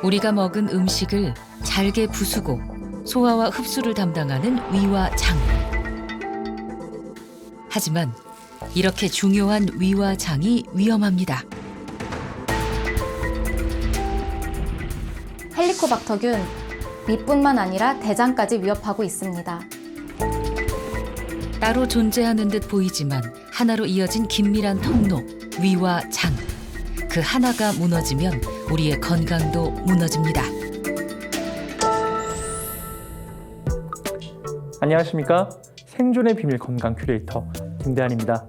우리가 먹은 음식을 잘게 부수고 소화와 흡수를 담당하는 위와 장. 하지만 이렇게 중요한 위와 장이 위험합니다. 헬리코박터균, 위뿐만 아니라 대장까지 위협하고 있습니다. 따로 존재하는 듯 보이지만 하나로 이어진 긴밀한 통로, 위와 장. 그 하나가 무너지면 우리의 건강도 무너집니다. 안녕하십니까? 생존의 비밀 건강 큐레이터 김대한입니다.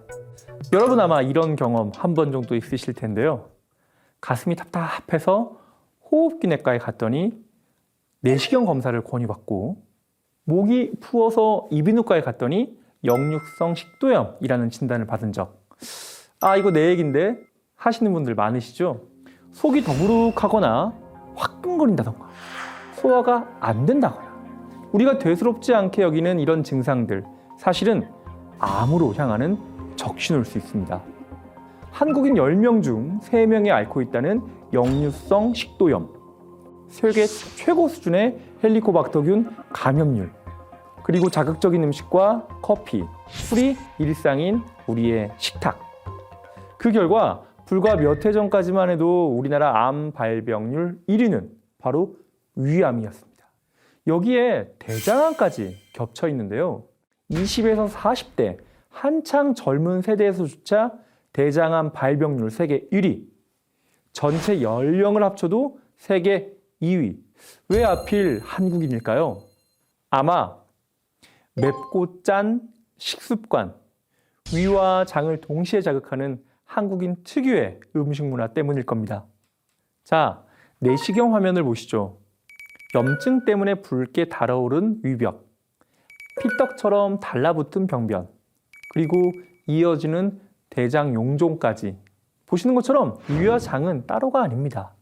여러분 아마 이런 경험 한 번 정도 있으실 텐데요. 가슴이 답답해서 호흡기내과에 갔더니 내시경 검사를 권유받고, 목이 부어서 이비인후과에 갔더니 역류성 식도염이라는 진단을 받은 적. 이거 내 얘긴데 하시는 분들 많으시죠? 속이 더부룩하거나 화끈거린다던가 소화가 안 된다거나 우리가 대수롭지 않게 여기는 이런 증상들, 사실은 암으로 향하는 적신호일 수 있습니다. 한국인 10명 중 3명이 앓고 있다는 역류성 식도염, 세계 최고 수준의 헬리코박터균 감염률, 그리고 자극적인 음식과 커피, 술이 일상인 우리의 식탁. 그 결과 불과 몇 해 전까지만 해도 우리나라 암 발병률 1위는 바로 위암이었습니다. 여기에 대장암까지 겹쳐 있는데요. 20에서 40대 한창 젊은 세대에서조차 대장암 발병률 세계 1위, 전체 연령을 합쳐도 세계 2위. 왜 하필 한국인일까요? 아마 맵고 짠 식습관, 위와 장을 동시에 자극하는 한국인 특유의 음식 문화 때문일 겁니다. 자, 내시경 화면을 보시죠. 염증 때문에 붉게 달아오른 위벽, 피떡처럼 달라붙은 병변, 그리고 이어지는 대장 용종까지. 보시는 것처럼 위와 장은 따로가 아닙니다.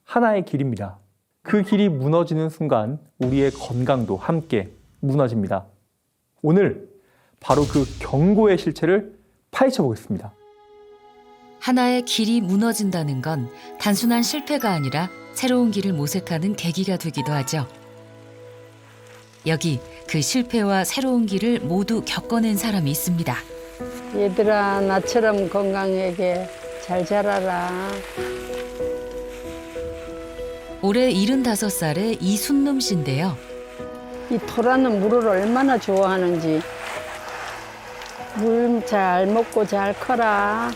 하나의 길입니다. 그 길이 무너지는 순간 우리의 건강도 함께 무너집니다. 오늘 바로 그 경고의 실체를 파헤쳐 보겠습니다. 하나의 길이 무너진다는 건 단순한 실패가 아니라 새로운 길을 모색하는 계기가 되기도 하죠. 여기 그 실패와 새로운 길을 모두 겪어낸 사람이 있습니다. 얘들아, 나처럼 건강하게 잘 자라라. 올해 75살의 이순놈 씨인데요. 이 토라는 물을 얼마나 좋아하는지. 물 잘 먹고 잘 커라.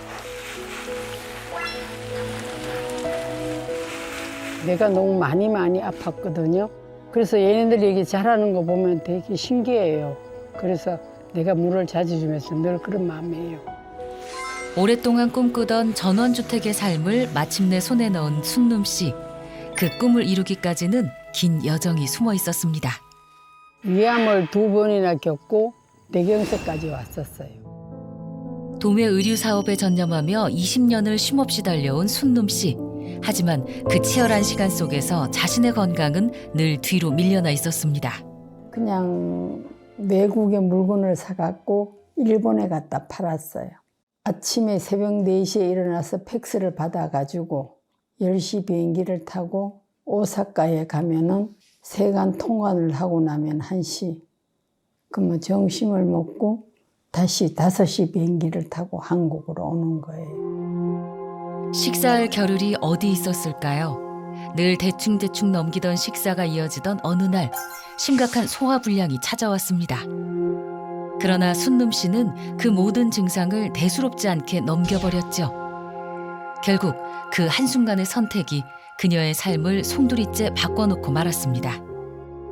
내가 너무 많이 아팠거든요. 그래서 얘네들이 이렇게 자라는 거 보면 되게 신기해요. 그래서 내가 물을 자주 주면서 늘 그런 마음이에요. 오랫동안 꿈꾸던 전원주택의 삶을 마침내 손에 넣은 순놈 씨. 그 꿈을 이루기까지는 긴 여정이 숨어 있었습니다. 위암을 2번이나 겪고 뇌경색까지 왔었어요. 도매 의류 사업에 전념하며 20년을 쉼없이 달려온 순놈 씨. 하지만 그 치열한 시간 속에서 자신의 건강은 늘 뒤로 밀려나 있었습니다. 그냥 외국의 물건을 사갖고 일본에 갖다 팔았어요. 아침에 새벽 4시에 일어나서 팩스를 받아가지고 10시 비행기를 타고 오사카에 가면은 세관 통관을 하고 나면 1시. 그러면 점심을 먹고 다시 5시 비행기를 타고 한국으로 오는 거예요. 식사할 겨를이 어디 있었을까요? 늘 대충 넘기던 식사가 이어지던 어느 날 심각한 소화불량이 찾아왔습니다. 그러나 순놈 씨는 그 모든 증상을 대수롭지 않게 넘겨버렸죠. 결국 그 한순간의 선택이 그녀의 삶을 송두리째 바꿔놓고 말았습니다.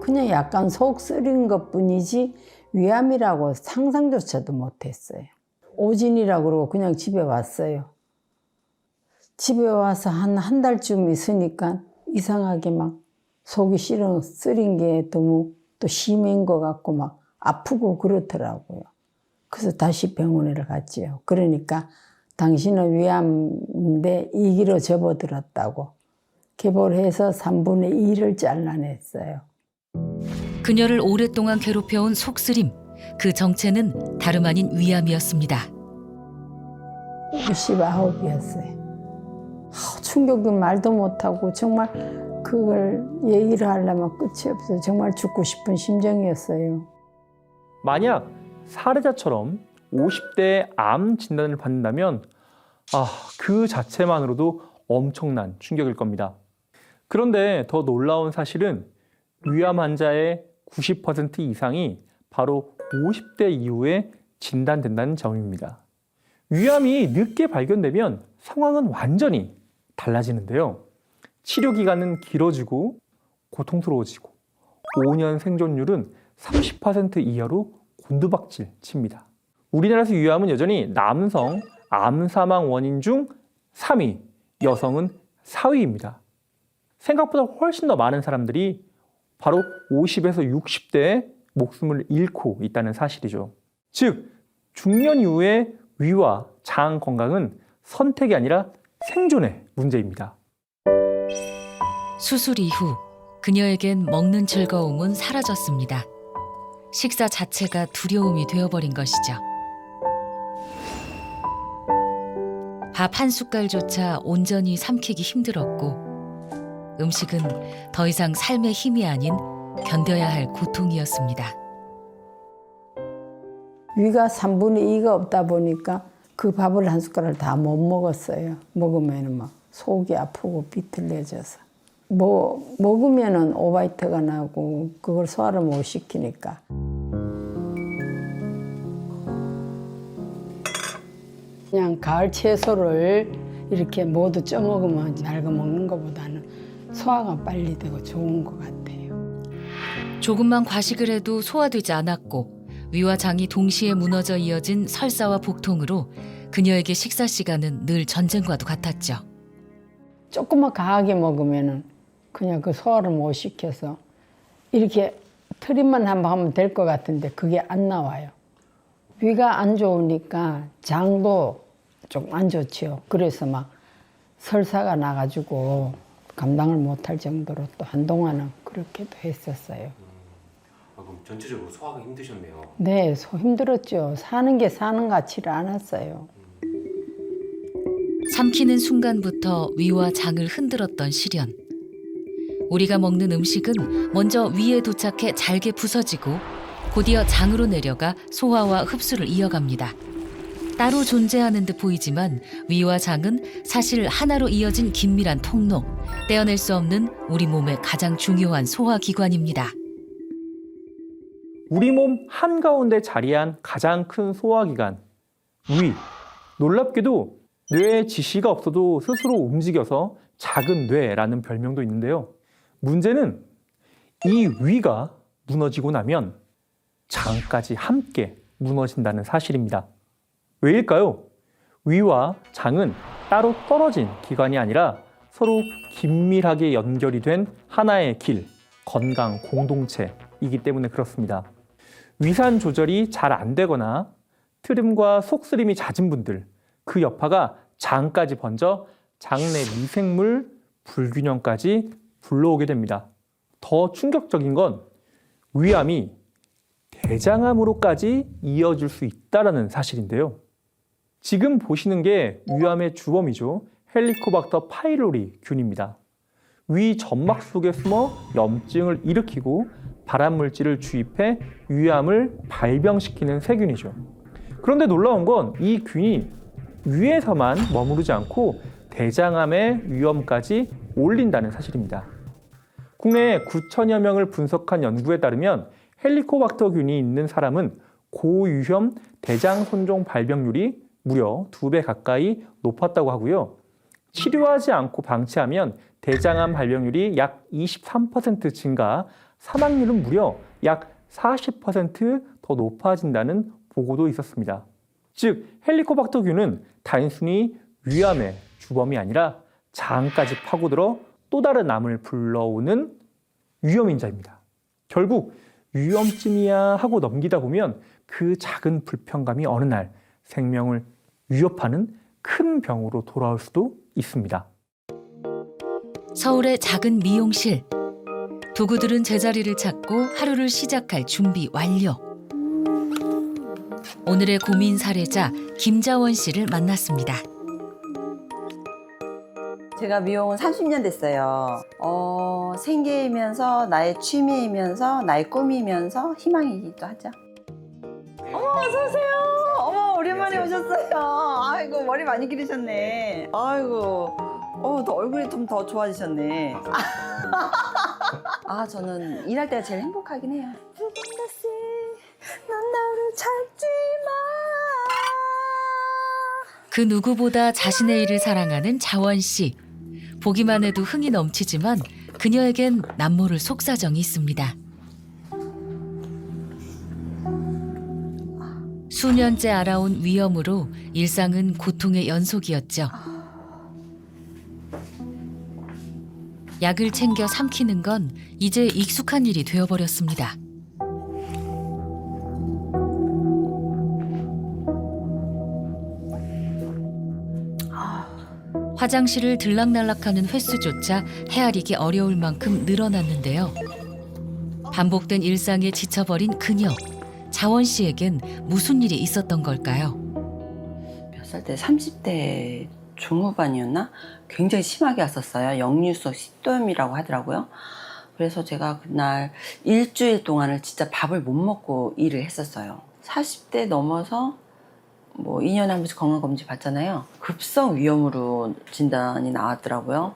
그냥 약간 속 쓰린 것뿐이지 위암이라고 상상조차도 못했어요. 오진이라고 그러고 그냥 집에 왔어요. 집에 와서 한 달쯤 있으니까 이상하게 막 속이 쓰린 게 너무 또 심한 것 같고 막 아프고 그렇더라고요. 그래서 다시 병원에 갔지요. 그러니까 당신은 위암인데 2기로 접어들었다고 개볼해서 3분의 2를 잘라냈어요. 그녀를 오랫동안 괴롭혀온 속쓰림, 그 정체는 다름 아닌 위암이었습니다. 59이었어요. 충격은 말도 못하고 정말 그걸 얘기를 하려면 끝이 없어요. 정말 죽고 싶은 심정이었어요. 만약 사례자처럼 50대에 암 진단을 받는다면 그 자체만으로도 엄청난 충격일 겁니다. 그런데 더 놀라운 사실은 위암 환자의 90% 이상이 바로 50대 이후에 진단된다는 점입니다. 위암이 늦게 발견되면 상황은 완전히 달라지는데요. 치료 기간은 길어지고 고통스러워지고 5년 생존율은 30% 이하로 곤두박질 칩니다. 우리나라에서 위암은 여전히 남성 암 사망 원인 중 3위, 여성은 4위입니다. 생각보다 훨씬 더 많은 사람들이 바로 50에서 60대에 목숨을 잃고 있다는 사실이죠. 즉, 중년 이후의 위와 장 건강은 선택이 아니라 생존의 문제입니다. 수술 이후 그녀에겐 먹는 즐거움은 사라졌습니다. 식사 자체가 두려움이 되어버린 것이죠. 밥 한 숟갈조차 온전히 삼키기 힘들었고 음식은 더 이상 삶의 힘이 아닌 견뎌야 할 고통이었습니다. 위가 3분의 2가 없다 보니까 그 밥을 한 숟가락을 다 못 먹었어요. 먹으면 막 속이 아프고 비틀려져서. 먹으면은 오바이트가 나고 그걸 소화를 못 시키니까. 그냥 가을 채소를 이렇게 모두 쪄먹으면 얇아 먹는 것보다는 소화가 빨리 되고 좋은 것 같아요. 조금만 과식을 해도 소화되지 않았고 위와 장이 동시에 무너져 이어진 설사와 복통으로 그녀에게 식사 시간은 늘 전쟁과도 같았죠. 조금만 강하게 먹으면은 그냥 그 소화를 못 시켜서 이렇게 트림만 한번 하면 될 것 같은데 그게 안 나와요. 위가 안 좋으니까 장도 좀 안 좋지요. 그래서 막 설사가 나가지고 감당을 못할 정도로 또 한동안은 그렇게도 했었어요. 그럼 전체적으로 소화가 힘드셨네요. 네, 힘들었죠. 사는 게 사는 같지를 않았어요. 삼키는 순간부터 위와 장을 흔들었던 시련. 우리가 먹는 음식은 먼저 위에 도착해 잘게 부서지고 곧이어 장으로 내려가 소화와 흡수를 이어갑니다. 따로 존재하는 듯 보이지만 위와 장은 사실 하나로 이어진 긴밀한 통로, 떼어낼 수 없는 우리 몸의 가장 중요한 소화기관입니다. 우리 몸 한가운데 자리한 가장 큰 소화기관, 위. 놀랍게도 뇌에 지시가 없어도 스스로 움직여서 작은 뇌라는 별명도 있는데요. 문제는 이 위가 무너지고 나면 장까지 함께 무너진다는 사실입니다. 왜일까요? 위와 장은 따로 떨어진 기관이 아니라 서로 긴밀하게 연결이 된 하나의 길, 건강 공동체이기 때문에 그렇습니다. 위산 조절이 잘 안 되거나 트림과 속쓰림이 잦은 분들, 그 여파가 장까지 번져 장내 미생물 불균형까지 불러오게 됩니다. 더 충격적인 건 위암이 대장암으로까지 이어질 수 있다는 사실인데요. 지금 보시는 게 위암의 주범이죠. 헬리코박터 파일로리 균입니다. 위 점막 속에 숨어 염증을 일으키고 발암물질을 주입해 위암을 발병시키는 세균이죠. 그런데 놀라운 건 이 균이 위에서만 머무르지 않고 대장암의 위험까지 올린다는 사실입니다. 국내 9천여 명을 분석한 연구에 따르면 헬리코박터 균이 있는 사람은 고위험 대장 손종 발병률이 무려 2배 가까이 높았다고 하고요. 치료하지 않고 방치하면 대장암 발병률이 약 23% 증가, 사망률은 무려 약 40% 더 높아진다는 보고도 있었습니다. 즉, 헬리코박터균은 단순히 위암의 주범이 아니라 장까지 파고들어 또 다른 암을 불러오는 위험인자입니다. 결국 위험쯤이야 하고 넘기다 보면 그 작은 불편감이 어느 날 생명을 위협하는 큰 병으로 돌아올 수도 있습니다. 서울의 작은 미용실. 도구들은 제자리를 찾고 하루를 시작할 준비 완료. 오늘의 고민 사례자 김자원 씨를 만났습니다. 제가 미용은 30년 됐어요. 생계이면서 나의 취미이면서 나의 꿈이면서 희망이기도 하죠. 어머, 어서 오세요. 어머, 오랜만에 오셨어요. 아이고, 머리 많이 기르셨네. 아이고, 더 얼굴이 좀 더 좋아지셨네. 아, 저는 일할 때가 제일 행복하긴 해요. 다시 넌 나를 찾지 마. 그 누구보다 자신의 일을 사랑하는 자원 씨. 보기만 해도 흥이 넘치지만 그녀에겐 남모를 속사정이 있습니다. 수년째 알아온 위염으로 일상은 고통의 연속이었죠. 약을 챙겨 삼키는 건 이제 익숙한 일이 되어버렸습니다. 화장실을 들락날락하는 횟수조차 헤아리기 어려울 만큼 늘어났는데요. 반복된 일상에 지쳐버린 그녀. 자원 씨에겐 무슨 일이 있었던 걸까요? 몇 살 때 30대 중후반이었나? 굉장히 심하게 왔었어요. 역류성 식도염이라고 하더라고요. 그래서 제가 그날 일주일 동안을 진짜 밥을 못 먹고 일을 했었어요. 40대 넘어서 뭐 2년에 한 번씩 건강검진 받잖아요. 급성 위염으로 진단이 나왔더라고요.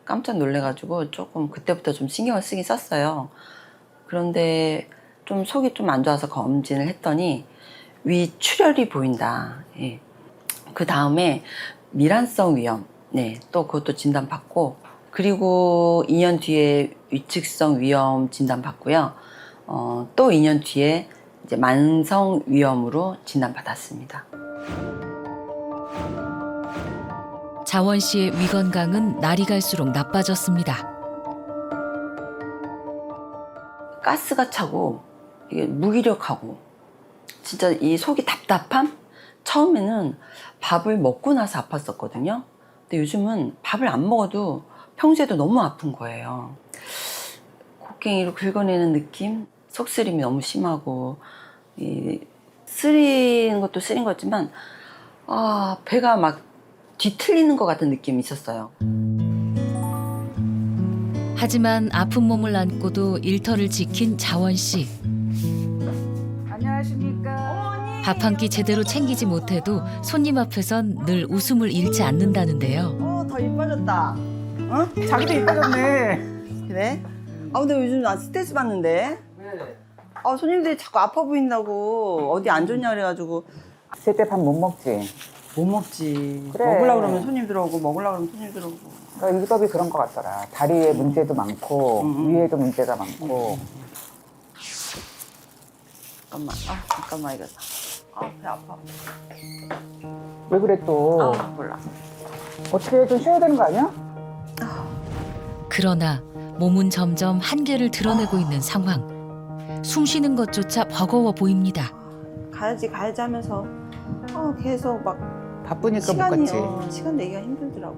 깜짝 놀래가지고 조금 그때부터 좀 신경을 쓰긴 썼어요. 그런데 좀 속이 좀 안 좋아서 검진을 했더니 위 출혈이 보인다. 예. 그 다음에 밀환성 위염, 네, 또 그것도 진단받고, 그리고 2년 뒤에 위축성 위염 진단받고요. 또 2년 뒤에 이제 만성 위염으로 진단받았습니다. 자원 씨의 위 건강은 날이 갈수록 나빠졌습니다. 가스가 차고 이게 무기력하고 진짜 이 속이 답답함? 처음에는 밥을 먹고 나서 아팠었거든요. 근데 요즘은 밥을 안 먹어도 평소에도 너무 아픈 거예요. 곡괭이로 긁어내는 느낌? 속쓰림이 너무 심하고 쓰리는 것도 쓰린 거지만 배가 막 뒤틀리는 것 같은 느낌이 있었어요. 하지만 아픈 몸을 안고도 일터를 지킨 자원 씨. 안녕하십니까. 밥 한 끼 제대로 챙기지 못해도 손님 앞에선 늘 웃음을 잃지 않는다는데요. 더 이뻐졌다. 어? 자기도 이뻐졌네. 그래? 근데 요즘 나 스트레스 받는데? 네. 손님들이 자꾸 아파 보인다고 어디 안 좋냐 그래가지고 제때 밥 못 먹지. 못 먹지. 그래. 먹으려고 그러면 손님 들어오고 먹으려고 그러면 손님 들어오고. 그러니까 일법이 그런 것 같더라. 다리에 문제도 많고 위에도 문제가 많고. 잠깐만 이거. 배 아파. 왜 그래 또? 몰라. 어떻게 좀 쉬어야 되는 거 아니야? 그러나 몸은 점점 한계를 드러내고 있는 상황. 숨 쉬는 것조차 버거워 보입니다. 가야지 하면서 계속 막 바쁘니까 못 시간이 갔지. 시간 내기가 힘들더라고.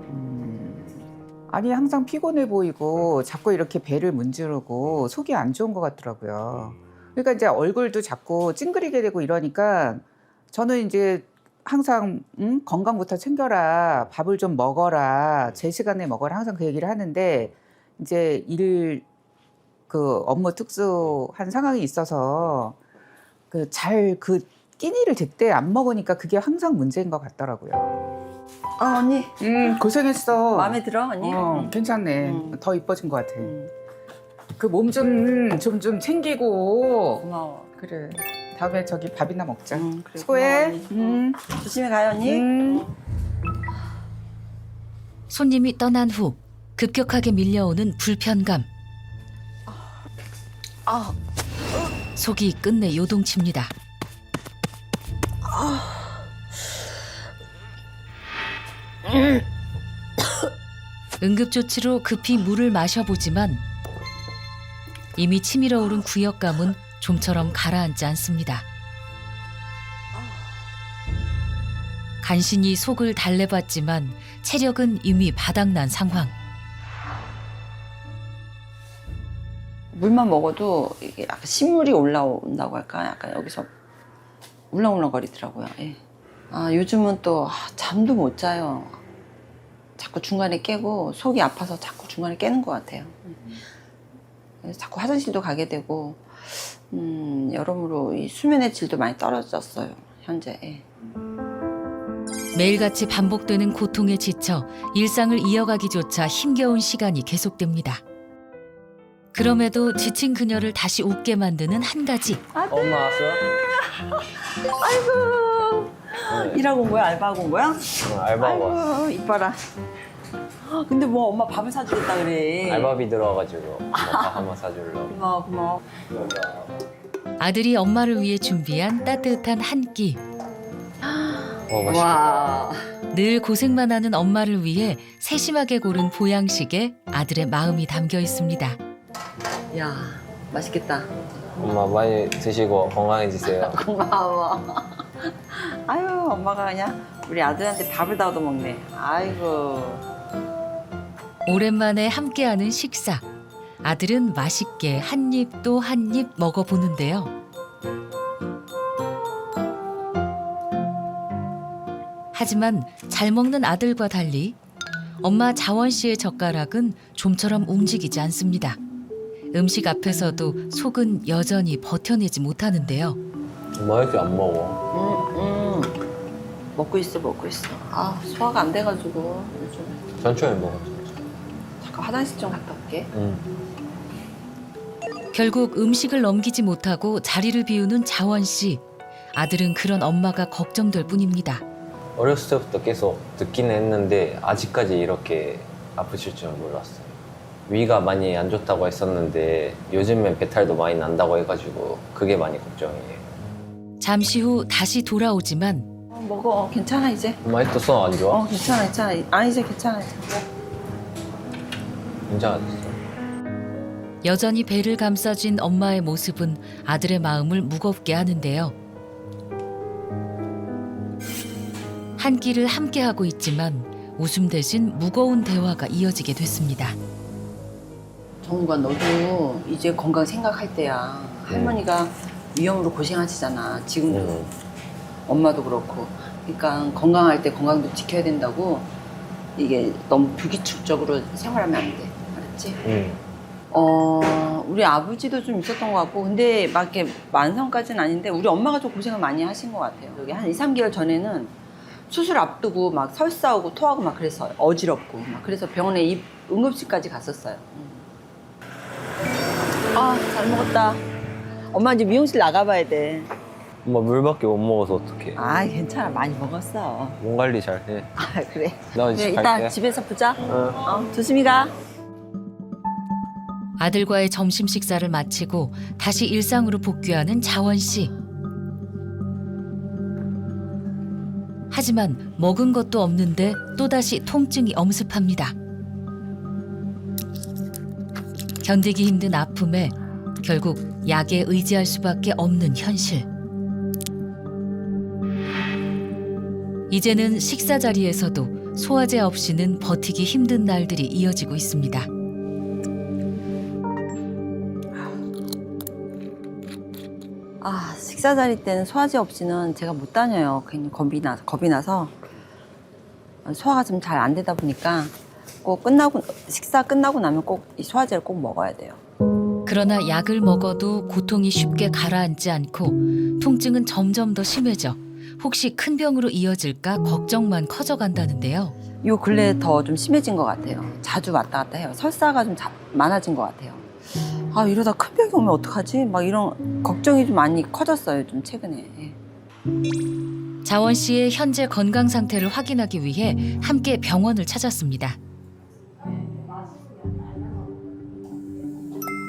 아니 항상 피곤해 보이고 자꾸 이렇게 배를 문지르고 속이 안 좋은 것 같더라고요. 그러니까 이제 얼굴도 자꾸 찡그리게 되고 이러니까 저는 이제 항상 건강부터 챙겨라, 밥을 좀 먹어라, 제 시간에 먹어라 항상 그 얘기를 하는데 이제 업무 특수한 상황이 있어서 그 끼니를 제때 안 먹으니까 그게 항상 문제인 것 같더라고요. 언니. 고생했어. 마음에 들어 언니? 괜찮네. 더 이뻐진 것 같아. 그 몸 좀 챙기고. 고마워. 그래. 다음에 저기 밥이나 먹자. 그래, 수고해. 고마워, 언니. 조심히 가요 언니. 손님이 떠난 후 급격하게 밀려오는 불편감. 속이 끝내 요동칩니다. 응급조치로 급히 물을 마셔보지만 이미 치밀어 오른 구역감은 좀처럼 가라앉지 않습니다. 간신히 속을 달래봤지만 체력은 이미 바닥난 상황. 물만 먹어도 이게 약간 신물이 올라온다고 할까? 약간 여기서 울렁울렁거리더라고요. 예. 요즘은 또 잠도 못 자요. 자꾸 중간에 깨고 속이 아파서 자꾸 중간에 깨는 것 같아요. 그래서 자꾸 화장실도 가게 되고 여러모로 이 수면의 질도 많이 떨어졌어요. 현재. 예. 매일같이 반복되는 고통에 지쳐 일상을 이어가기조차 힘겨운 시간이 계속됩니다. 그럼에도 지친 그녀를 다시 웃게 만드는 한 가지. 엄마 왔어요? 아이고. 일하고 온 거야? 알바하고 온 거야? 알바하고 왔어. 아이고 이뻐라. 근데 뭐 엄마 밥을 사주겠다 그래. 알바비 들어와가지고 밥 한번 사주려고. 고마워 고마워. 아들이 엄마를 위해 준비한 따뜻한 한 끼. 맛있겠다. 와. 늘 고생만 하는 엄마를 위해 세심하게 고른 보양식에 아들의 마음이 담겨 있습니다. 야 맛있겠다. 엄마 많이 드시고 건강해지세요. 고마워. 아유 엄마가 그냥 우리 아들한테 밥을 다 얻어먹네. 아이고. 오랜만에 함께하는 식사. 아들은 맛있게 한 입 또 한 입 먹어보는데요. 하지만 잘 먹는 아들과 달리 엄마 자원 씨의 젓가락은 좀처럼 움직이지 않습니다. 음식 앞에서도 속은 여전히 버텨내지 못하는데요. 엄마 왜 이렇게 안 먹어? 먹고 있어 먹고 있어. 아 소화가 안 돼가지고 요즘 천천히 먹어. 잠깐 화장실 좀 갔다 올게. 결국 음식을 넘기지 못하고 자리를 비우는 자원 씨. 아들은 그런 엄마가 걱정될 뿐입니다. 어렸을 때부터 계속 듣긴 했는데 아직까지 이렇게 아프실 줄은 몰랐어요. 위가 많이 안 좋다고 했었는데 요즘엔 배탈도 많이 난다고 해가지고 그게 많이 걱정이에요. 잠시 후 다시 돌아오지만 먹어. 괜찮아 이제. 엄마 또 손 안 좋아? 괜찮아 괜찮아. 아 이제 괜찮아 이제. 괜찮았어. 여전히 배를 감싸쥔 엄마의 모습은 아들의 마음을 무겁게 하는데요. 한 끼를 함께하고 있지만 웃음 대신 무거운 대화가 이어지게 됐습니다. 정우가 너도 이제 건강 생각할 때야. 할머니가 위염으로 고생하시잖아. 지금도. 엄마도 그렇고. 그러니까 건강할 때 건강도 지켜야 된다고. 이게 너무 불규칙적으로 생활하면 안 돼. 알았지? 우리 아버지도 좀 있었던 것 같고, 근데 막 이렇게 만성까지는 아닌데, 우리 엄마가 좀 고생을 많이 하신 것 같아요. 여기 한 2, 3개월 전에는 수술 앞두고 막 설사하고 토하고 막 그래서 어지럽고, 막 그래서 병원에 응급실까지 갔었어요. 아, 잘 먹었다. 엄마 이제 미용실 나가봐야 돼. 엄마 물밖에 못 먹어서 어떡해. 아, 괜찮아. 많이 먹었어. 몸 관리 잘 해. 아, 그래. 나 그래, 이제 이따 갈게. 집에서 보자. 조심히 가. 아들과의 점심 식사를 마치고 다시 일상으로 복귀하는 자원 씨. 하지만 먹은 것도 없는데 또다시 통증이 엄습합니다. 견디기 힘든 아픔에 결국 약에 의지할 수밖에 없는 현실. 이제는 식사 자리에서도 소화제 없이는 버티기 힘든 날들이 이어지고 있습니다. 아, 식사 자리 때는 소화제 없이는 제가 못 다녀요. 괜히 겁이 나서 소화가 좀 잘 안 되다 보니까 꼭 식사 끝나고 나면 꼭 이 소화제를 꼭 먹어야 돼요. 그러나 약을 먹어도 고통이 쉽게 가라앉지 않고 통증은 점점 더 심해져 혹시 큰 병으로 이어질까 걱정만 커져간다는데요. 요 근래 더 좀 심해진 것 같아요. 자주 왔다 갔다 해요. 설사가 좀 많아진 것 같아요. 아, 이러다 큰 병이 오면 어떡하지? 막 이런 걱정이 좀 많이 커졌어요, 좀 최근에. 자원 씨의 현재 건강 상태를 확인하기 위해 함께 병원을 찾았습니다.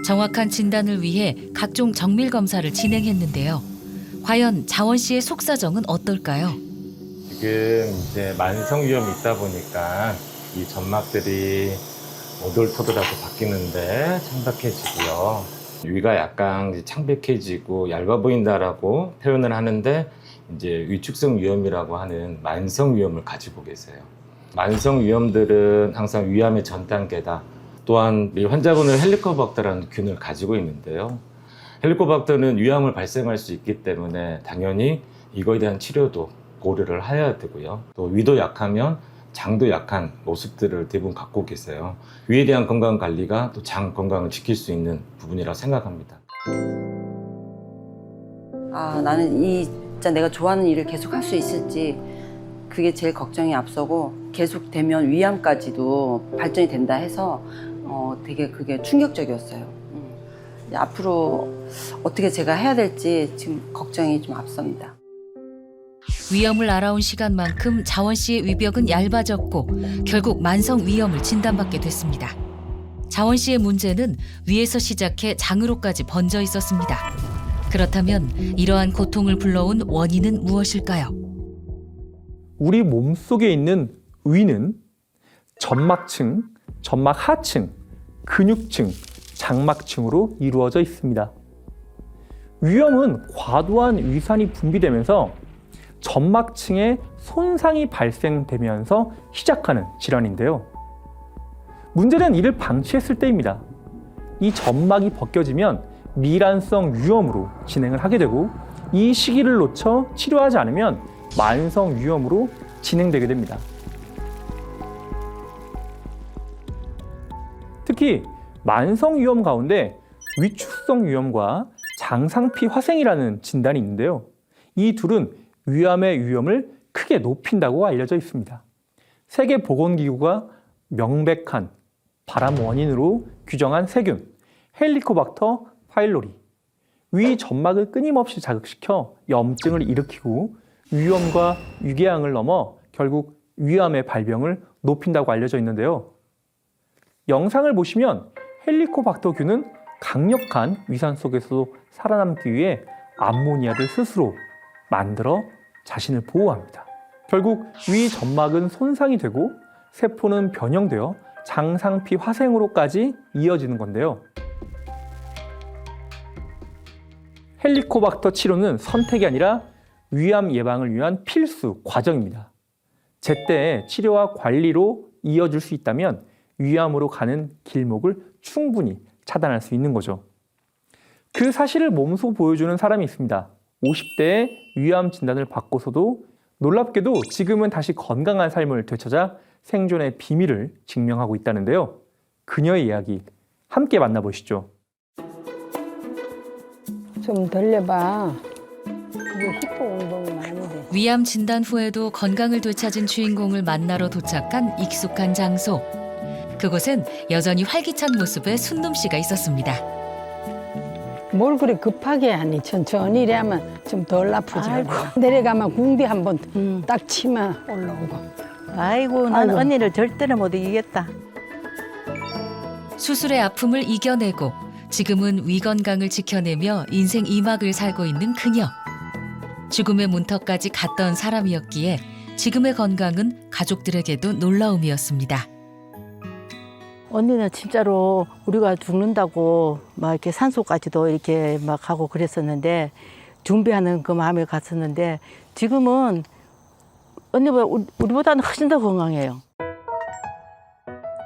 정확한 진단을 위해 각종 정밀 검사를 진행했는데요. 과연 자원 씨의 속사정은 어떨까요? 지금 이제 만성 위염이 있다 보니까 이 점막들이 오돌토돌하게 바뀌는데 창백해지고요. 위가 약간 이제 창백해지고 얇아 보인다라고 표현을 하는데 이제 위축성 위염이라고 하는 만성 위염을 가지고 계세요. 만성 위염들은 항상 위암의 전 단계다. 또한 이 환자분은 헬리코박터라는 균을 가지고 있는데요. 헬리코박터는 위암을 발생할 수 있기 때문에 당연히 이거에 대한 치료도 고려를 해야 되고요. 또 위도 약하면 장도 약한 모습들을 대부분 갖고 계세요. 위에 대한 건강 관리가 또 장 건강을 지킬 수 있는 부분이라고 생각합니다. 아, 나는 진짜 내가 좋아하는 일을 계속 할 수 있을지 그게 제일 걱정이 앞서고 계속 되면 위암까지도 발전이 된다 해서 되게 그게 충격적이었어요. 이제 앞으로 어떻게 제가 해야 될지 지금 걱정이 좀 앞섭니다. 위험을 알아온 시간만큼 자원 씨의 위벽은 얇아졌고 결국 만성 위염을 진단받게 됐습니다. 자원 씨의 문제는 위에서 시작해 장으로까지 번져 있었습니다. 그렇다면 이러한 고통을 불러온 원인은 무엇일까요? 우리 몸속에 있는 위는 점막층, 점막 하층, 근육층, 장막층으로 이루어져 있습니다. 위염은 과도한 위산이 분비되면서 점막층에 손상이 발생되면서 시작하는 질환인데요. 문제는 이를 방치했을 때입니다. 이 점막이 벗겨지면 미란성 위염으로 진행을 하게 되고 이 시기를 놓쳐 치료하지 않으면 만성 위염으로 진행되게 됩니다. 특히 만성 위염 가운데 위축성 위염과 장상피 화생이라는 진단이 있는데요. 이 둘은 위암의 위험을 크게 높인다고 알려져 있습니다. 세계보건기구가 명백한 발암 원인으로 규정한 세균 헬리코박터 파일로리, 위 점막을 끊임없이 자극시켜 염증을 일으키고 위염과 위궤양을 넘어 결국 위암의 발병을 높인다고 알려져 있는데요. 영상을 보시면 헬리코박터균은 강력한 위산 속에서도 살아남기 위해 암모니아를 스스로 만들어 자신을 보호합니다. 결국 위 점막은 손상이 되고 세포는 변형되어 장상피 화생으로까지 이어지는 건데요. 헬리코박터 치료는 선택이 아니라 위암 예방을 위한 필수 과정입니다. 제때 치료와 관리로 이어질 수 있다면 위암으로 가는 길목을 충분히 차단할 수 있는 거죠. 그 사실을 몸소 보여주는 사람이 있습니다. 50대에 위암 진단을 받고서도 놀랍게도 지금은 다시 건강한 삶을 되찾아 생존의 비밀을 증명하고 있다는데요. 그녀의 이야기 함께 만나보시죠. 좀 들려봐. 그게 히포 운동이 많이 돼. 위암 진단 후에도 건강을 되찾은 주인공을 만나러 도착한 익숙한 장소. 그곳엔 여전히 활기찬 모습의 순놈 씨가 있었습니다. 뭘 그리 급하게 하니 천천히 이래야만 좀 덜 아프지. 내려가면 궁디 한번 딱 치면 올라오고. 아이고, 난 언니를 절대로 못 이기겠다. 수술의 아픔을 이겨내고 지금은 위 건강을 지켜내며 인생 2막을 살고 있는 그녀. 죽음의 문턱까지 갔던 사람이었기에 지금의 건강은 가족들에게도 놀라움이었습니다. 언니는 진짜로 우리가 죽는다고 막 이렇게 산소까지도 이렇게 막 하고 그랬었는데 준비하는 그 마음에 갔었는데 지금은 언니보다 우리보다는 훨씬 더 건강해요.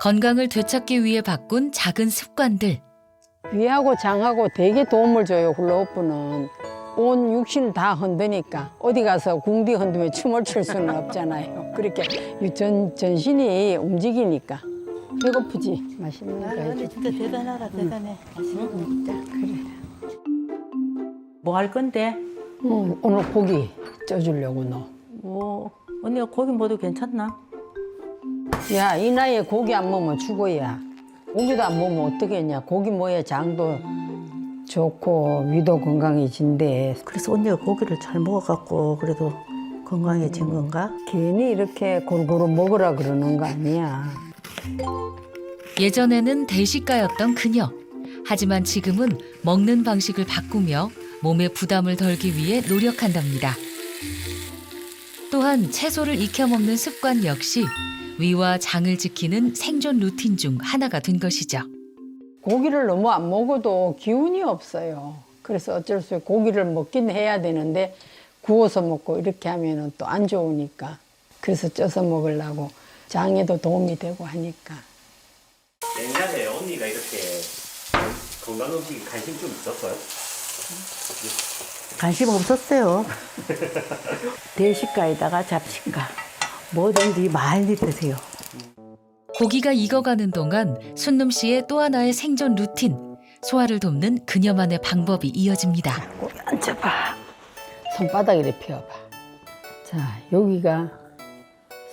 건강을 되찾기 위해 바꾼 작은 습관들. 위하고 장하고 되게 도움을 줘요. 훌라후프는 온 육신을 다 흔드니까 어디 가서 궁디 흔들며 춤을 출 수는 없잖아요. 그렇게 전신이 움직이니까. 배고프지? 맛있는 거 해줘. 언니 진짜 대단하다, 대단해. 맛있는 거 진짜. 그래. 뭐 할 건데? 오늘 고기 쪄주려고 너. 뭐 언니가 고기 먹어도 괜찮나? 야, 이 나이에 고기 안 먹으면 죽어야. 고기도 안 먹으면 어떻게 했냐. 고기 먹어야 장도 좋고 위도 건강해진대. 그래서 언니가 고기를 잘 먹어갖고 그래도 건강해진 건가? 괜히 이렇게 골고루 먹으라 그러는 거 아니야. 예전에는 대식가였던 그녀. 하지만 지금은 먹는 방식을 바꾸며 몸의 부담을 덜기 위해 노력한답니다. 또한 채소를 익혀 먹는 습관 역시 위와 장을 지키는 생존 루틴 중 하나가 된 것이죠. 고기를 너무 안 먹어도 기운이 없어요. 그래서 어쩔 수 없이 고기를 먹긴 해야 되는데 구워서 먹고 이렇게 하면 또 안 좋으니까. 그래서 쪄서 먹으려고 장에도 도움이 되고 하니까. 옛날에 언니가 이렇게 건강 음식에 관심 좀 있었어요? 관심 없었어요. 대식가에다가 잡식가. 뭐든지 많이 드세요. 고기가 익어가는 동안 순놈 씨의 또 하나의 생존 루틴, 소화를 돕는 그녀만의 방법이 이어집니다. 거기 앉아봐. 손바닥 이렇게 펴봐. 자, 여기가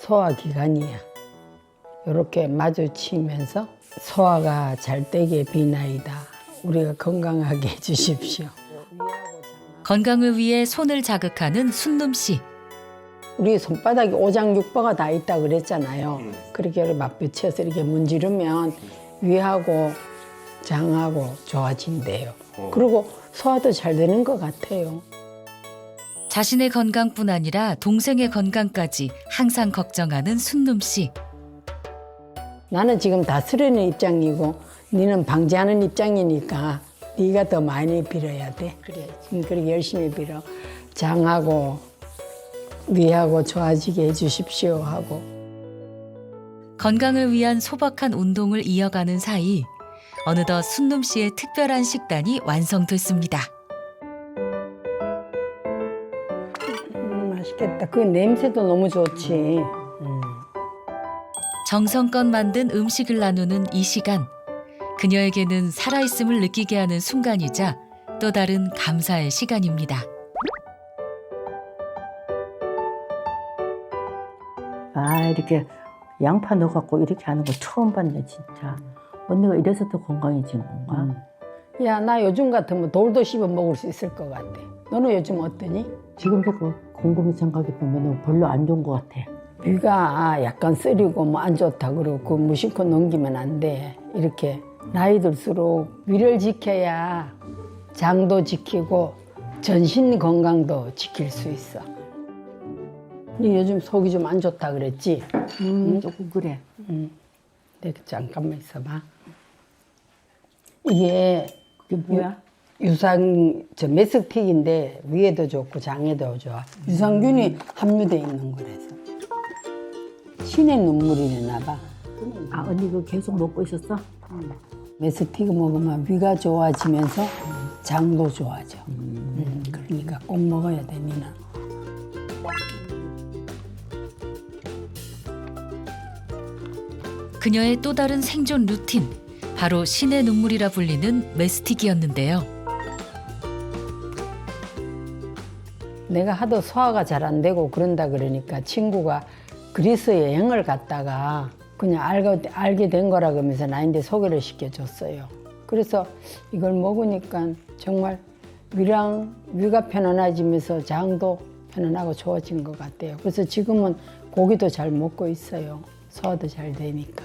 소화기관이야. 이렇게 마주치면서 소화가 잘 되게 비나이다. 우리가 건강하게 해주십시오. 건강을 위해 손을 자극하는 순놈 씨. 우리 손바닥에 오장육부가 다 있다 그랬잖아요. 그렇게 맞붙여서 이렇게 문지르면 위하고 장하고 좋아진대요. 그리고 소화도 잘 되는 것 같아요. 자신의 건강뿐 아니라 동생의 건강까지 항상 걱정하는 순놈 씨. 나는 지금 다스리는 입장이고 너는 방지하는 입장이니까 네가 더 많이 빌어야 돼. 그래, 그렇게 열심히 빌어. 장하고 위하고 좋아지게 해주십시오 하고. 건강을 위한 소박한 운동을 이어가는 사이 어느덧 순놈 씨의 특별한 식단이 완성됐습니다. 맛있겠다. 그 냄새도 너무 좋지. 정성껏 만든 음식을 나누는 이 시간. 그녀에게는 살아있음을 느끼게 하는 순간이자 또 다른 감사의 시간입니다. 아, 이렇게 양파 넣어갖고 이렇게 하는 거 처음 봤네, 진짜. 언니가 이래서 더 건강해진 건가? 야, 나 요즘 같으면 돌도 씹어 먹을 수 있을 것 같아. 너는 요즘 어떠니? 지금도 그 곰곰이 생각해 보면 별로 안 좋은 것 같아. 위가 약간 쓰리고 뭐 안 좋다 그러고 그 무심코 넘기면 안 돼. 이렇게 나이 들수록 위를 지켜야 장도 지키고 전신 건강도 지킬 수 있어. 네 요즘 속이 좀 안 좋다 그랬지? 조금 그래. 네, 잠깐만 있어봐. 이게 뭐야? 메스틱인데 위에도 좋고 장에도 좋아. 유산균이 함유돼 있는 거라서. 신의 눈물이나 봐. 아, 언니 그거 계속 먹고 있었어? 메스틱 먹으면 위가 좋아지면서 장도 좋아져. 그러니까 꼭 먹어야 돼, 니는. 그녀의 또 다른 생존 루틴, 바로 신의 눈물이라 불리는 메스틱이었는데요. 내가 하도 소화가 잘 안 되고 그런다 그러니까 친구가 그리스 여행을 갔다가 그냥 알게 된 거라 그러면서 나한테 소개를 시켜줬어요. 그래서 이걸 먹으니까 정말 위가 편안해지면서 장도 편안하고 좋아진 것 같아요. 그래서 지금은 고기도 잘 먹고 있어요. 소화도 잘 되니까.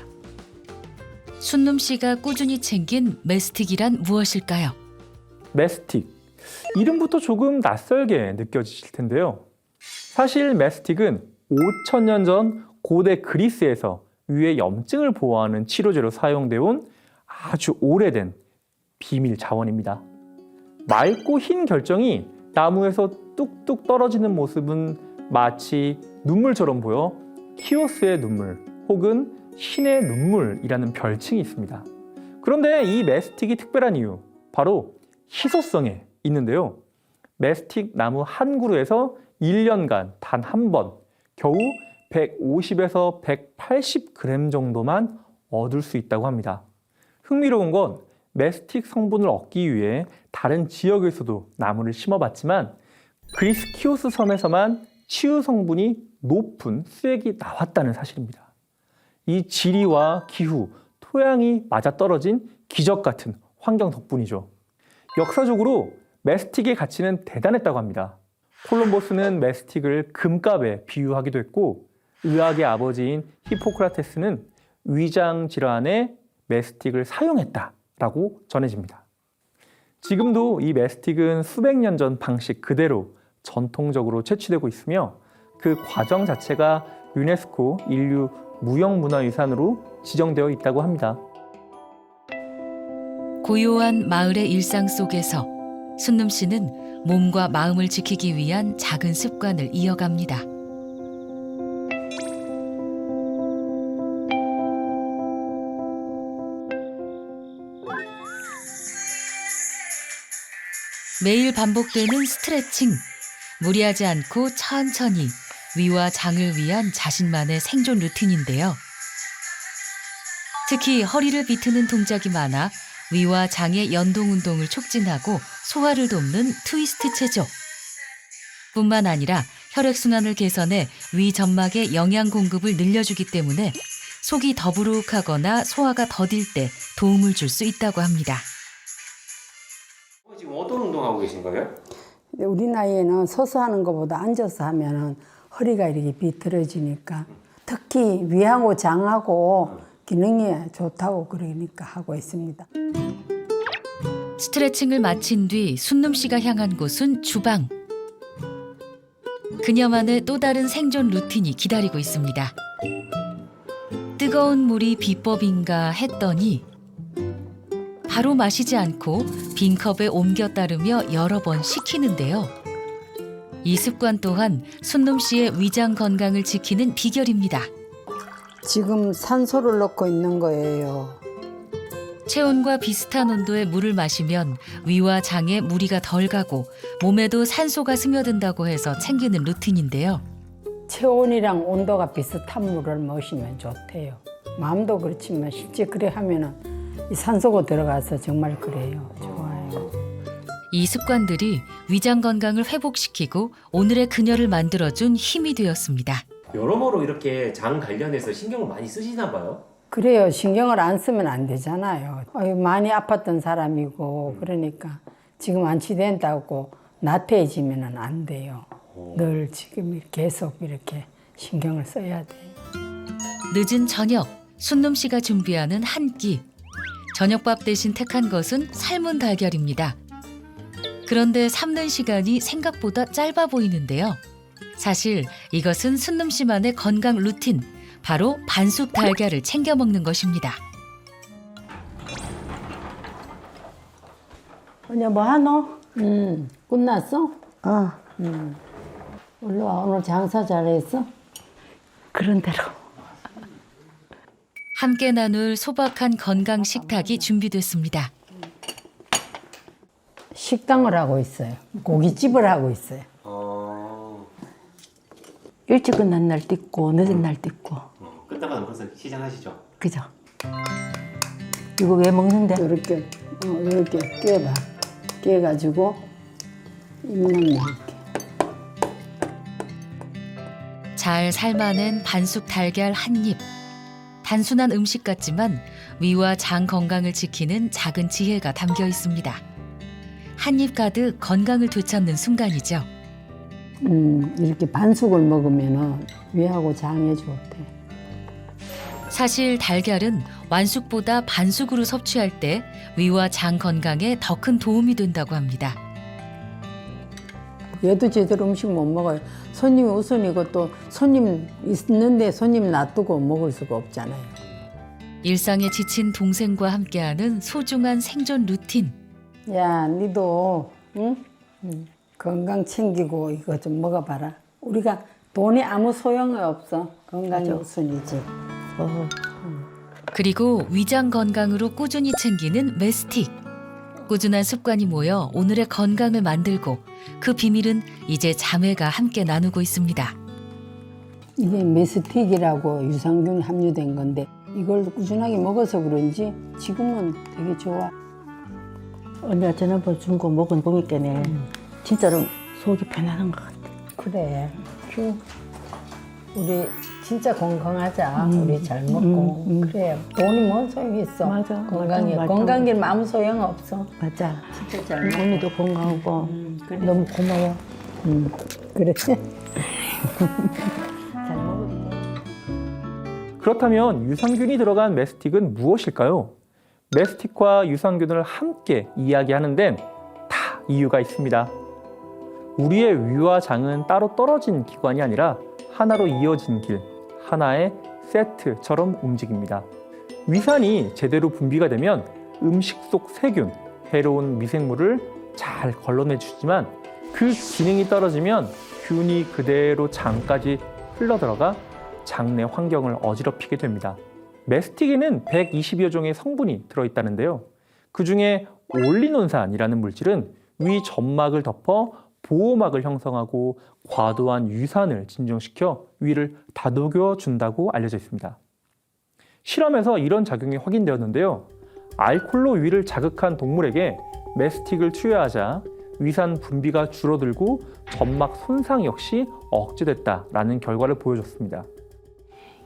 순놈 씨가 꾸준히 챙긴 메스틱이란 무엇일까요? 메스틱. 이름부터 조금 낯설게 느껴지실 텐데요. 사실 메스틱은 5,000년 전 고대 그리스에서 위의 염증을 보호하는 치료제로 사용되어 온 아주 오래된 비밀 자원입니다. 맑고 흰 결정이 나무에서 뚝뚝 떨어지는 모습은 마치 눈물처럼 보여 키오스의 눈물 혹은 신의 눈물이라는 별칭이 있습니다. 그런데 이 메스틱이 특별한 이유, 바로 희소성에 있는데요. 메스틱 나무 한 그루에서 1년간 단 한 번 겨우 150에서 180g 정도만 얻을 수 있다고 합니다. 흥미로운 건 메스틱 성분을 얻기 위해 다른 지역에서도 나무를 심어봤지만 그리스 키오스 섬에서만 치유 성분이 높은 수액이 나왔다는 사실입니다. 이 지리와 기후, 토양이 맞아떨어진 기적 같은 환경 덕분이죠. 역사적으로 메스틱의 가치는 대단했다고 합니다. 콜럼버스는 메스틱을 금값에 비유하기도 했고 의학의 아버지인 히포크라테스는 위장 질환에 메스틱을 사용했다라고 전해집니다. 지금도 이 메스틱은 수백 년 전 방식 그대로 전통적으로 채취되고 있으며 그 과정 자체가 유네스코 인류 무형문화유산으로 지정되어 있다고 합니다. 고요한 마을의 일상 속에서 순놈 씨는 몸과 마음을 지키기 위한 작은 습관을 이어갑니다. 매일 반복되는 스트레칭, 무리하지 않고 천천히 위와 장을 위한 자신만의 생존 루틴인데요. 특히 허리를 비트는 동작이 많아 위와 장의 연동 운동을 촉진하고 소화를 돕는 트위스트 체조. 뿐만 아니라 혈액순환을 개선해 위 점막의 영양 공급을 늘려주기 때문에 속이 더부룩하거나 소화가 더딜 때 도움을 줄 수 있다고 합니다. 지금 어떤 운동하고 계신 거예요? 우리 나이에는 서서 하는 것보다 앉아서 하면은 허리가 이렇게 비틀어지니까 특히 위하고 장하고 기능이 좋다고 그러니까 하고 있습니다. 스트레칭을 마친 뒤 순놈 씨가 향한 곳은 주방. 그녀만의 또 다른 생존 루틴이 기다리고 있습니다. 뜨거운 물이 비법인가 했더니 바로 마시지 않고 빈 컵에 옮겨 따르며 여러 번 식히는데요. 이 습관 또한 순놈 씨의 위장 건강을 지키는 비결입니다. 지금 산소를 넣고 있는 거예요. 체온과 비슷한 온도의 물을 마시면 위와 장에 무리가 덜 가고 몸에도 산소가 스며든다고 해서 챙기는 루틴인데요. 체온이랑 온도가 비슷한 물을 마시면 좋대요. 마음도 그렇지만 실제 그래 하면은 이 산소가 들어가서 정말 그래요. 좋아요. 이 습관들이 위장 건강을 회복시키고 오늘의 그녀를 만들어준 힘이 되었습니다. 여러모로 이렇게 장 관련해서 신경을 많이 쓰시나 봐요. 그래요. 신경을 안 쓰면 안 되잖아요. 많이 아팠던 사람이고 그러니까 지금 완치된다고 나태해지면 안 돼요. 늘 지금 계속 이렇게 신경을 써야 돼요. 늦은 저녁, 순놈 씨가 준비하는 한 끼. 저녁밥 대신 택한 것은 삶은 달걀입니다. 그런데 삶는 시간이 생각보다 짧아 보이는데요. 사실 이것은 순놈 씨만의 건강 루틴, 바로 반숙 달걀을 챙겨 먹는 것입니다. 언니 뭐 하노? 끝났어? 올라와. 오늘 장사 잘했어? 그런 대로. 함께 나눌 소박한 건강 식탁이 준비됐습니다. 식당을 하고 있어요. 고깃집을 하고 있어요. 일찍 끝난 날도 있고 늦은 날도 있고. 끝나가면 벌써 시작하시죠? 그죠? 이거 왜 먹는데? 이렇게 깨봐. 깨가지고 입만 이렇게. 잘 삶아낸 반숙 달걀 한 입. 단순한 음식 같지만 위와 장 건강을 지키는 작은 지혜가 담겨 있습니다. 한 입 가득 건강을 되찾는 순간이죠. 이렇게 반숙을 먹으면 위하고 장에 좋대. 사실 달걀은 완숙보다 반숙으로 섭취할 때 위와 장 건강에 더 큰 도움이 된다고 합니다. 얘도 제대로 음식 못 먹어요. 손님이 우선이고 또 손님 있는데 손님 놔두고 먹을 수가 없잖아요. 일상에 지친 동생과 함께하는 소중한 생존 루틴. 야, 니도 응? 건강 챙기고 이거 좀 먹어봐라. 우리가 돈이 아무 소용이 없어. 건강이 우선이지. 그리고 위장 건강으로 꾸준히 챙기는 메스틱. 꾸준한 습관이 모여 오늘의 건강을 만들고 그 비밀은 이제 자매가 함께 나누고 있습니다. 이게 메스틱이라고 유산균이 함유된 건데 이걸 꾸준하게 먹어서 그런지 지금은 되게 좋아. 언니가 지난번 준 거 먹은 보니까네 진짜로 속이 편안한 것 같아. 그래. 우리 진짜 건강하자. 우리 잘 먹고. 그래. 돈이 뭔 소용이 있어. 맞아. 건강이. 맞아. 건강에는 아무 소용 없어. 맞아. 진짜 잘 먹고. 언니도 건강하고 그래. 너무 고마워. 그래. 잘 먹을게. 그렇다면 유산균이 들어간 메스틱은 무엇일까요? 메스틱과 유산균을 함께 이야기하는 데는 다 이유가 있습니다. 우리의 위와 장은 따로 떨어진 기관이 아니라 하나로 이어진 길, 하나의 세트처럼 움직입니다. 위산이 제대로 분비가 되면 음식 속 세균, 해로운 미생물을 잘 걸러내주지만 그 기능이 떨어지면 균이 그대로 장까지 흘러들어가 장내 환경을 어지럽히게 됩니다. 메스틱에는 120여 종의 성분이 들어있다는데요. 그중에 올리논산이라는 물질은 위 점막을 덮어 보호막을 형성하고 과도한 유산을 진정시켜 위를 다독여 준다고 알려져 있습니다. 실험에서 이런 작용이 확인되었는데요. 알코올로 위를 자극한 동물에게 메스틱을 투여하자 위산 분비가 줄어들고 점막 손상 역시 억제됐다라는 결과를 보여줬습니다.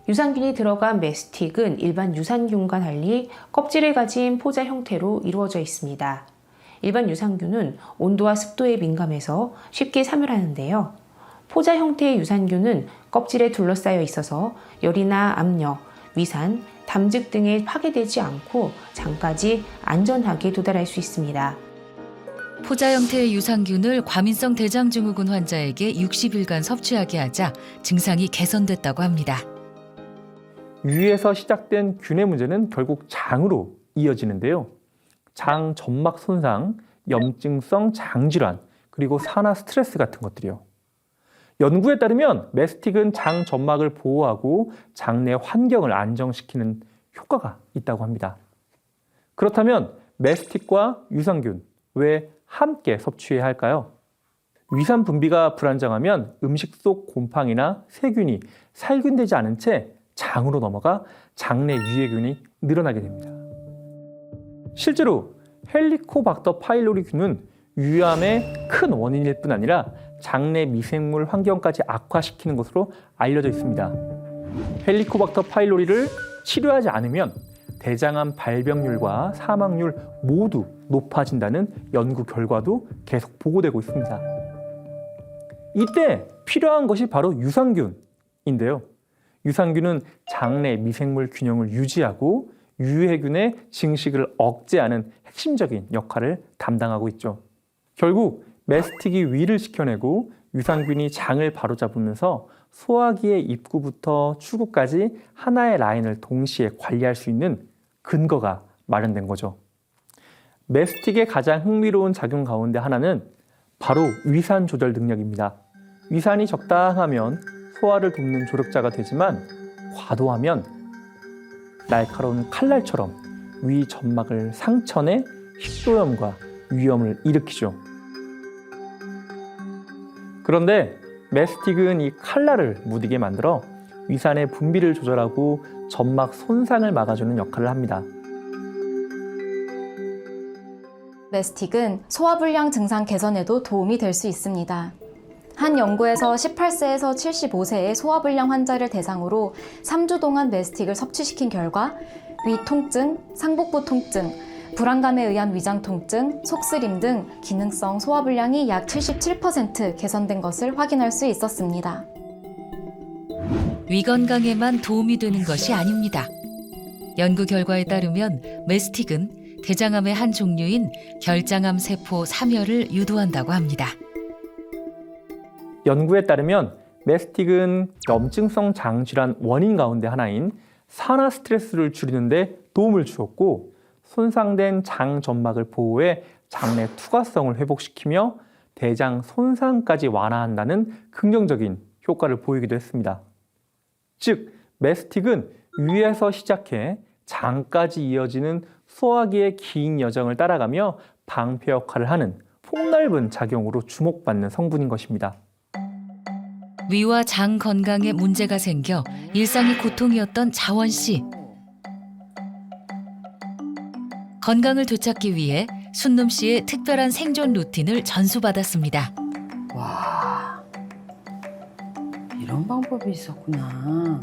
유산균이 들어간 메스틱은 일반 유산균과 달리 껍질을 가진 포자 형태로 이루어져 있습니다. 일반 유산균은 온도와 습도에 민감해서 쉽게 사멸하는데요. 포자 형태의 유산균은 껍질에 둘러싸여 있어서 열이나 압력, 위산, 담즙 등에 파괴되지 않고 장까지 안전하게 도달할 수 있습니다. 포자 형태의 유산균을 과민성 대장증후군 환자에게 60일간 섭취하게 하자 증상이 개선됐다고 합니다. 위에서 시작된 균의 문제는 결국 장으로 이어지는데요. 장 점막 손상, 염증성 장질환, 그리고 산화 스트레스 같은 것들이요. 연구에 따르면 메스틱은 장 점막을 보호하고 장내 환경을 안정시키는 효과가 있다고 합니다. 그렇다면 메스틱과 유산균 왜 함께 섭취해야 할까요? 위산 분비가 불안정하면 음식 속 곰팡이나 세균이 살균되지 않은 채 장으로 넘어가 장내 유해균이 늘어나게 됩니다. 실제로 헬리코박터 파일로리균은 위암의 큰 원인일 뿐 아니라 장내 미생물 환경까지 악화시키는 것으로 알려져 있습니다. 헬리코박터 파일로리를 치료하지 않으면 대장암 발병률과 사망률 모두 높아진다는 연구 결과도 계속 보고되고 있습니다. 이때 필요한 것이 바로 유산균인데요. 유산균은 장내 미생물 균형을 유지하고 유해균의 증식을 억제하는 핵심적인 역할을 담당하고 있죠. 결국 메스틱이 위를 지켜내고 유산균이 장을 바로잡으면서 소화기의 입구부터 출구까지 하나의 라인을 동시에 관리할 수 있는 근거가 마련된 거죠. 메스틱의 가장 흥미로운 작용 가운데 하나는 바로 위산 조절 능력입니다. 위산이 적당하면 소화를 돕는 조력자가 되지만 과도하면 날카로운 칼날처럼 위 점막을 상처내 식도염과 위염을 일으키죠. 그런데 메스틱은 이 칼날을 무디게 만들어 위산의 분비를 조절하고 점막 손상을 막아주는 역할을 합니다. 메스틱은 소화불량 증상 개선에도 도움이 될 수 있습니다. 한 연구에서 18세에서 75세의 소화불량 환자를 대상으로 3주 동안 메스틱을 섭취시킨 결과 위 통증, 상복부 통증, 불안감에 의한 위장 통증, 속쓰림 등 기능성 소화불량이 약 77% 개선된 것을 확인할 수 있었습니다. 위 건강에만 도움이 되는 것이 아닙니다. 연구 결과에 따르면 메스틱은 대장암의 한 종류인 결장암 세포 사멸을 유도한다고 합니다. 연구에 따르면 메스틱은 염증성 장질환 원인 가운데 하나인 산화 스트레스를 줄이는 데 도움을 주었고 손상된 장 점막을 보호해 장내 투과성을 회복시키며 대장 손상까지 완화한다는 긍정적인 효과를 보이기도 했습니다. 즉, 메스틱은 위에서 시작해 장까지 이어지는 소화기의 긴 여정을 따라가며 방패 역할을 하는 폭넓은 작용으로 주목받는 성분인 것입니다. 위와 장 건강에 문제가 생겨 일상이 고통이었던 자원 씨. 건강을 되찾기 위해 순놈 씨의 특별한 생존 루틴을 전수받았습니다. 와, 이런 방법이 있었구나.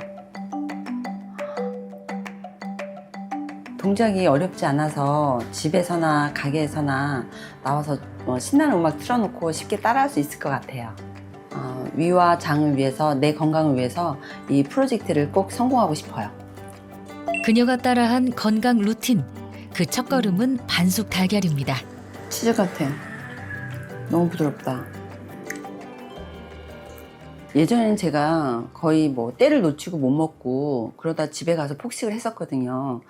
동작이 어렵지 않아서 집에서나 가게에서나 나와서 신나는 음악 틀어놓고 쉽게 따라할 수 있을 것 같아요. 위와 장을 위해서, 내 건강을 위해서 이 프로젝트를 꼭 성공하고 싶어요. 그녀가 따라한 건강 루틴. 그 첫걸음은 반숙 달걀입니다. 치즈 같아. 너무 부드럽다. 예전에는 제가 거의 때를 놓치고 못 먹고 그러다 집에 가서 폭식을 했었거든요.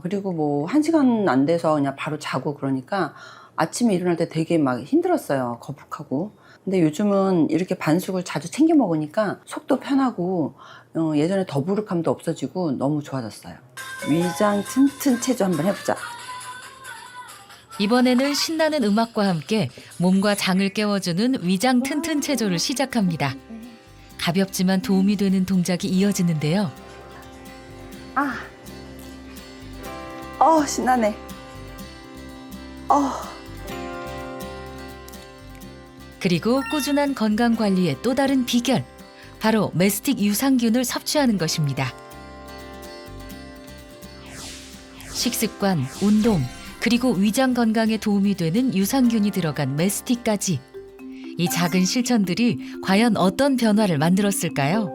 그리고 1시간 안 돼서 그냥 바로 자고 그러니까 아침에 일어날 때 되게 막 힘들었어요. 거북하고. 근데 요즘은 이렇게 반숙을 자주 챙겨 먹으니까 속도 편하고 예전에 더부룩함도 없어지고 너무 좋아졌어요. 위장 튼튼 체조 한번 해보자. 이번에는 신나는 음악과 함께 몸과 장을 깨워주는 위장 튼튼 체조를 시작합니다. 가볍지만 도움이 되는 동작이 이어지는데요. 신나네. 그리고 꾸준한 건강 관리의 또 다른 비결, 바로 메스틱 유산균을 섭취하는 것입니다. 식습관, 운동, 그리고 위장 건강에 도움이 되는 유산균이 들어간 메스틱까지. 이 작은 실천들이 과연 어떤 변화를 만들었을까요?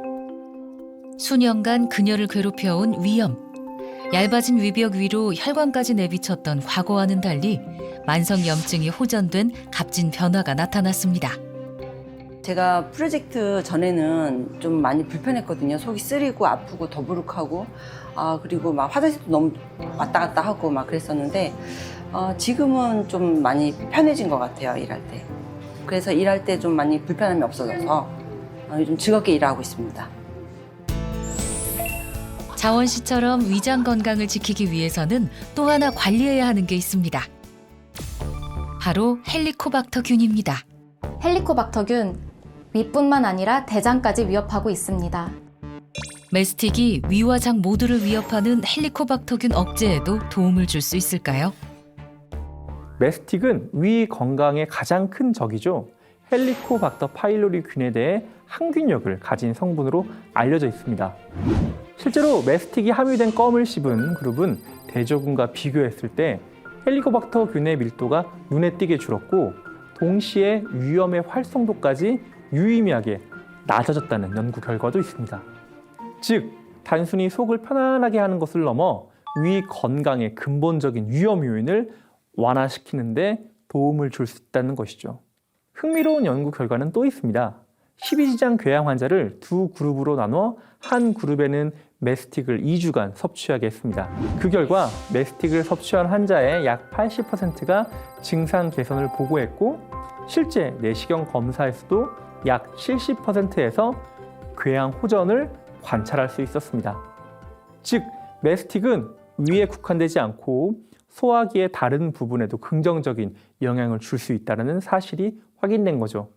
수년간 그녀를 괴롭혀온 위염, 얇아진 위벽 위로 혈관까지 내비쳤던 과거와는 달리 만성염증이 호전된 값진 변화가 나타났습니다. 제가 프로젝트 전에는 좀 많이 불편했거든요. 속이 쓰리고 아프고 더부룩하고 그리고 막 화장실도 너무 왔다 갔다 하고 막 그랬었는데 지금은 좀 많이 편해진 것 같아요, 일할 때. 그래서 일할 때 좀 많이 불편함이 없어져서 요즘 즐겁게 일하고 있습니다. 자원 씨처럼 위장 건강을 지키기 위해서는 또 하나 관리해야 하는 게 있습니다. 바로 헬리코박터균입니다. 헬리코박터균, 위뿐만 아니라 대장까지 위협하고 있습니다. 메스틱이 위와 장 모두를 위협하는 헬리코박터균 억제에도 도움을 줄 수 있을까요? 메스틱은 위 건강의 가장 큰 적이죠. 헬리코박터 파일로리균에 대해 항균력을 가진 성분으로 알려져 있습니다. 실제로 메스틱이 함유된 껌을 씹은 그룹은 대조군과 비교했을 때 헬리코박터균의 밀도가 눈에 띄게 줄었고 동시에 위염의 활성도까지 유의미하게 낮아졌다는 연구 결과도 있습니다. 즉, 단순히 속을 편안하게 하는 것을 넘어 위 건강의 근본적인 위험 요인을 완화시키는 데 도움을 줄 수 있다는 것이죠. 흥미로운 연구 결과는 또 있습니다. 12지장 궤양 환자를 두 그룹으로 나눠 한 그룹에는 메스틱을 2주간 섭취하게 했습니다. 그 결과 메스틱을 섭취한 환자의 약 80%가 증상 개선을 보고했고 실제 내시경 검사에서도 약 70%에서 궤양 호전을 관찰할 수 있었습니다. 즉, 메스틱은 위에 국한되지 않고 소화기의 다른 부분에도 긍정적인 영향을 줄 수 있다는 사실이 확인된 거죠.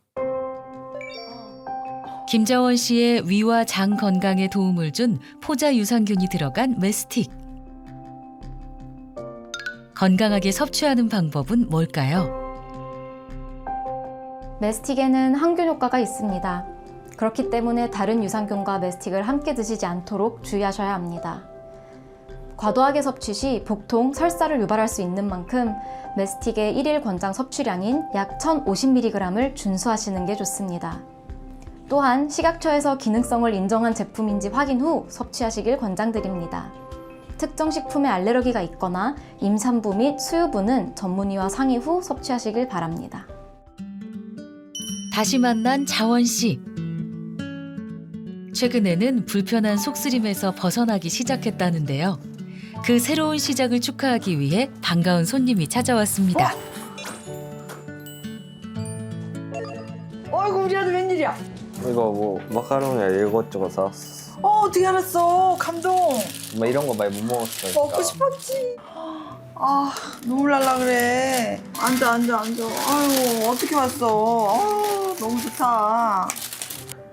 김자원 씨의 위와 장 건강에 도움을 준 포자 유산균이 들어간 메스틱. 건강하게 섭취하는 방법은 뭘까요? 메스틱에는 항균 효과가 있습니다. 그렇기 때문에 다른 유산균과 메스틱을 함께 드시지 않도록 주의하셔야 합니다. 과도하게 섭취 시 복통, 설사를 유발할 수 있는 만큼 메스틱의 1일 권장 섭취량인 약 1050mg을 준수하시는 게 좋습니다. 또한 식약처에서 기능성을 인정한 제품인지 확인 후 섭취하시길 권장드립니다. 특정 식품에 알레르기가 있거나 임산부 및 수유부는 전문의와 상의 후 섭취하시길 바랍니다. 다시 만난 자원 씨. 최근에는 불편한 속쓰림에서 벗어나기 시작했다는데요. 그 새로운 시작을 축하하기 위해 반가운 손님이 찾아왔습니다. 어이구, 우리 아들 웬일이야? 이거 뭐 마카롱이나 이것저것 사왔어. 어떻게 알았어? 감동. 엄마 이런 거 많이 못 먹었으니까. 먹고 싶었지. 눈물 날라 그래. 앉아. 아유, 어떻게 왔어? 너무 좋다.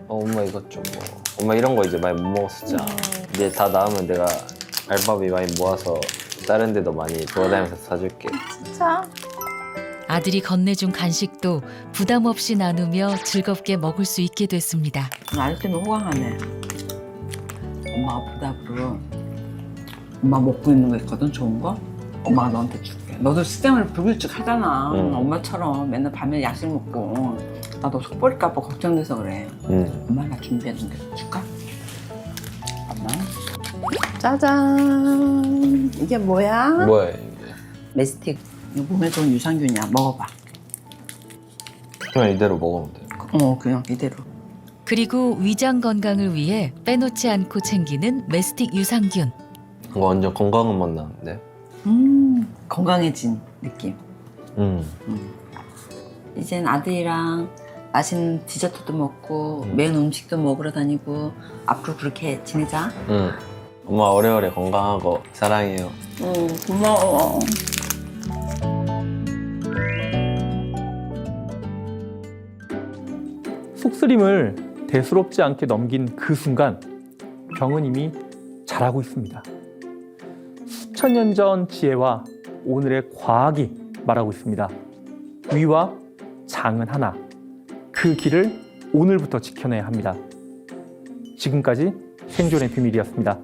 엄마 이것 좀 먹어. 엄마 이런 거 이제 많이 못 먹었었잖아. 이제 다 나으면 내가 알바비 많이 모아서 다른 데도 많이 돌아다니면서 사줄게. 진짜? 아들이 건네준 간식도 부담 없이 나누며 즐겁게 먹을 수 있게 됐습니다. 아들 때문에 호강하네. 엄마 아프다고. 엄마 먹고 있는 거 있거든, 좋은 거? 엄마가 너한테 줄게. 너도 수량을 불규칙 하잖아. 엄마처럼 맨날 밤에 야식 먹고. 나도 속 버릴까 봐 걱정돼서 그래. 엄마가 준비해둔 게 줄까? 엄마. 짜잔. 이게 뭐야? 뭐야 이게? 메스틱. 이거 몸에 좋은 유산균이야. 먹어봐. 그냥 이대로 먹으면 돼. 그냥 이대로. 그리고 위장 건강을 위해 빼놓지 않고 챙기는 메스틱 유산균. 이거 완전 건강한 맛 나는데? 건강해진 느낌. 이젠 아들이랑 맛있는 디저트도 먹고 매운 음식도 먹으러 다니고 앞으로 그렇게 지내자. 엄마 오래오래 건강하고 사랑해요. 고마워. 쑥스림을 대수롭지 않게 넘긴 그 순간 병은 이미 자라고 있습니다. 수천 년 전 지혜와 오늘의 과학이 말하고 있습니다. 위와 장은 하나. 그 길을 오늘부터 지켜내야 합니다. 지금까지 생존의 비밀이었습니다.